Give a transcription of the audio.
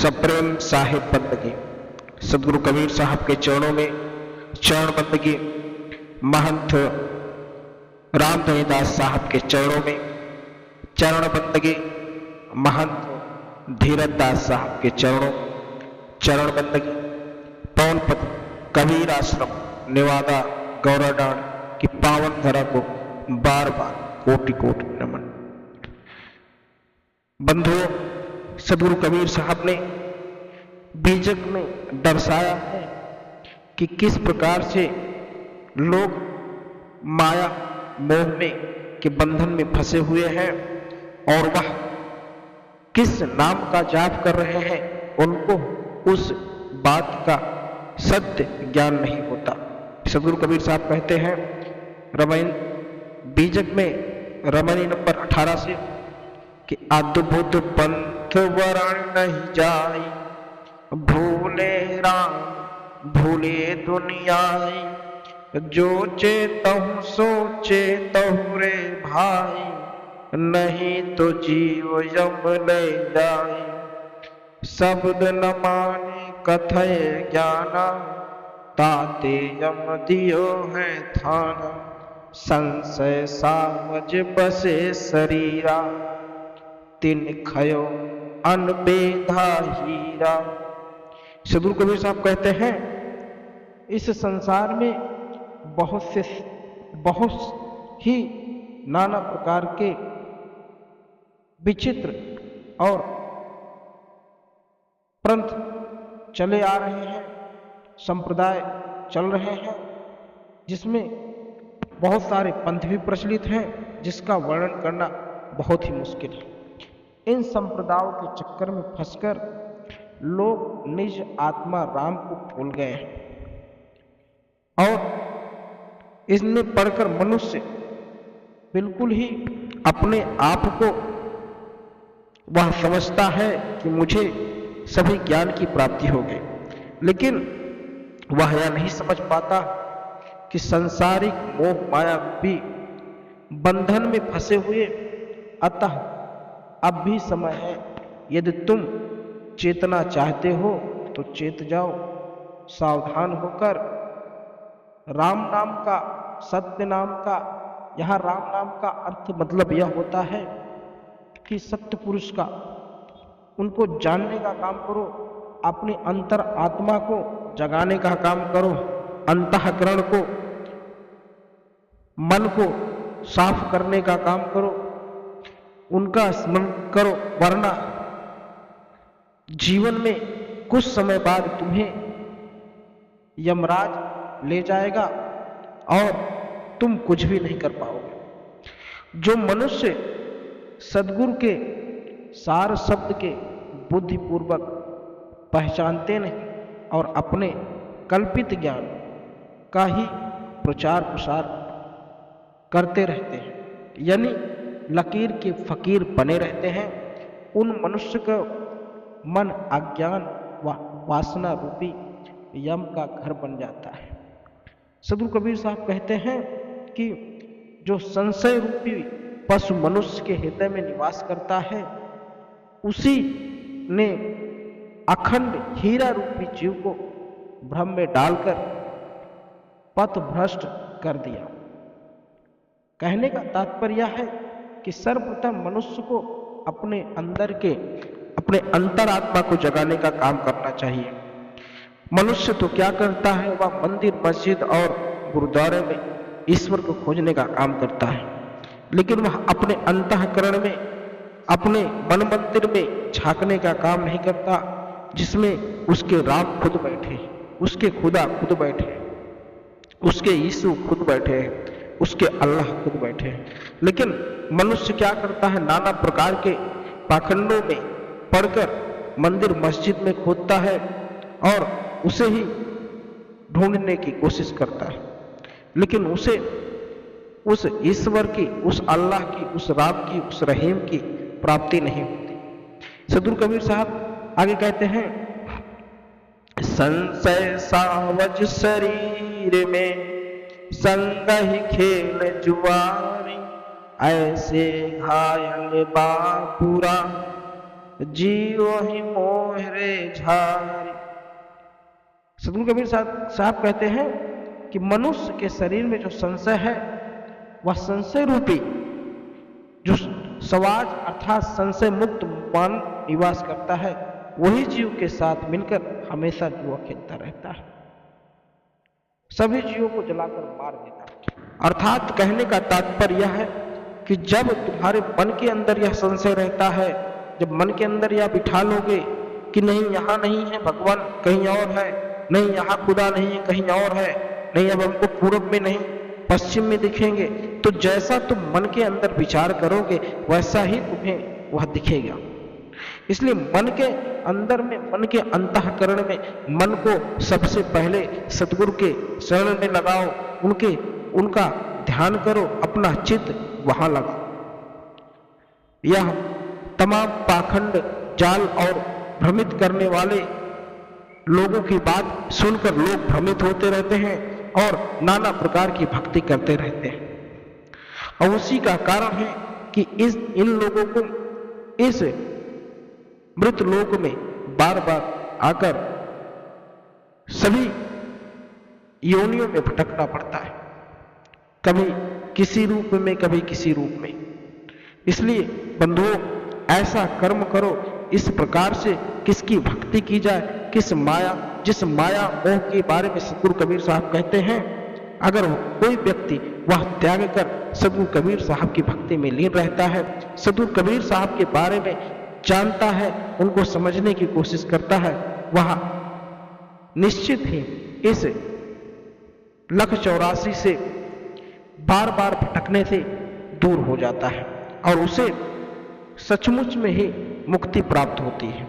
सप्रेम साहिब बंदगी, सदगुरु कबीर साहब के चरणों में चरण बंदगी, महंत रामदयाल दास साहब के चरणों में चरण बंदगी, महंत धीरज दास साहब के चरण बंदगी, पवनपति कबीर आश्रम नेवादा गौराडांड की पावन धरा को बार बार कोटि कोटि नमन। बंधुओं, सदगुरु कबीर साहब ने बीजक में दर्शाया है कि किस प्रकार से लोग माया मोह में के बंधन में फंसे हुए हैं और वह किस नाम का जाप कर रहे हैं, उनको उस बात का सत्य ज्ञान नहीं होता। सदगुरु कबीर साहब कहते हैं रमैन बीजक में रमणी नंबर 18 से कि अद्भुत पंथ वरण नहीं जाई, भूले राम भूले दुनियाई, जो चेतहु सो चेतहु रे भाई, नहीं तो जीव यम ले जाए। शब्द न माने कथय ज्ञाना, ताते यम दियो है थाना, संशय सामज बसे शरीरा, तिन खयो अनबेधा हीरा। सदगुरु कबीर साहब कहते हैं इस संसार में बहुत ही नाना प्रकार के विचित्र और पंथ चले आ रहे हैं, संप्रदाय चल रहे हैं, जिसमें बहुत सारे पंथ भी प्रचलित हैं जिसका वर्णन करना बहुत ही मुश्किल है। इन संप्रदायों के चक्कर में फंसकर लोग निज आत्मा राम को भूल गए हैं और इसमें पढ़कर मनुष्य बिल्कुल ही अपने आप को वह समझता है कि मुझे सभी ज्ञान की प्राप्ति हो गई, लेकिन वह यह नहीं समझ पाता कि संसारिक मोह माया भी बंधन में फंसे हुए, अतः अब भी समय है। यदि तुम चेतना चाहते हो तो चेत जाओ, सावधान होकर राम नाम का, सत्य नाम का, यहाँ राम नाम का अर्थ मतलब यह होता है कि सत्य पुरुष का, उनको जानने का काम करो, अपनी अंतर आत्मा को जगाने का काम करो, अंतःकरण को, मन को साफ करने का काम करो, उनका स्मरण करो, वरना जीवन में कुछ समय बाद तुम्हें यमराज ले जाएगा और तुम कुछ भी नहीं कर पाओगे। जो मनुष्य सद्गुरु के सार शब्द के बुद्धिपूर्वक पहचानते नहीं और अपने कल्पित ज्ञान का ही प्रचार प्रसार करते रहते हैं, यानी लकीर के फकीर बने रहते हैं, उन मनुष्य का मन अज्ञान व वासना रूपी यम का घर बन जाता है। सदगुरु कबीर साहब कहते हैं कि जो संशय रूपी पशु मनुष्य के हृदय में निवास करता है, उसी ने अखंड हीरा रूपी जीव को भ्रम में डालकर पथ भ्रष्ट कर दिया। कहने का तात्पर्य है कि सर्वप्रथम मनुष्य को अपने अंदर के, अपने अंतरात्मा को जगाने का काम करना चाहिए। मनुष्य तो क्या करता है, वह मंदिर मस्जिद और गुरुद्वारे में ईश्वर को खोजने का काम करता है, लेकिन वह अपने अंतःकरण में, अपने मन मंदिर में झांकने का काम नहीं करता, जिसमें उसके राम खुद बैठे, उसके खुदा खुद बैठे, उसके यीशु खुद बैठे, उसके अल्लाह खुद बैठे। लेकिन मनुष्य क्या करता है, नाना प्रकार के पाखंडों में पढ़कर मंदिर मस्जिद में खोदता है और उसे ही ढूंढने की कोशिश करता है, लेकिन उसे उस ईश्वर की, उस अल्लाह की, उस राम की, उस रहीम की प्राप्ति नहीं होती। सदगुरु कबीर साहब आगे कहते हैं, संशय सावज शरीर में संग ही खेल जुआरी, ऐसे घायल बापुरा जीव ही मोहरे झारी। सदगुरु कबीर साहब कहते हैं कि मनुष्य के शरीर में जो संशय है वह संशय रूपी जो समाज अर्थात संशय मुक्त मन निवास करता है, वही जीव के साथ मिलकर हमेशा जुआ खेलता रहता है, सभी जीवों को जलाकर मार देता है। अर्थात कहने का तात्पर्य यह है कि जब तुम्हारे मन के अंदर यह संशय रहता है, जब मन के अंदर यह बिठा लोगे कि नहीं यहाँ नहीं है भगवान, कहीं और है, नहीं यहाँ खुदा नहीं है, कहीं और है, नहीं अब हमको पूरब में नहीं पश्चिम में दिखेंगे, तो जैसा तुम मन के अंदर विचार करोगे वैसा ही तुम्हें वह दिखेगा। इसलिए मन के अंदर में, मन के अंतःकरण में मन को सबसे पहले सतगुरु के शरण में लगाओ, उनका ध्यान करो, अपना चित्त वहां लगाओ। यह तमाम पाखंड जाल और भ्रमित करने वाले लोगों की बात सुनकर लोग भ्रमित होते रहते हैं और नाना प्रकार की भक्ति करते रहते हैं। और उसी का कारण है कि इन लोगों को इस मृत लोक में बार बार आकर सभी योनियों में भटकना पड़ता है, कभी किसी रूप में, कभी किसी रूप में। इसलिए बंधुओं, ऐसा कर्म करो इस प्रकार से किसकी भक्ति की जाए, जिस माया मोह के बारे में सतगुरु कबीर साहब कहते हैं, अगर कोई व्यक्ति वह त्याग कर सतगुरु कबीर साहब की भक्ति में लीन रहता है, सतगुरु कबीर साहब के बारे में जानता है, उनको समझने की कोशिश करता है, वह निश्चित ही इस 184 से बार बार भटकने से दूर हो जाता है और उसे सचमुच में ही मुक्ति प्राप्त होती है।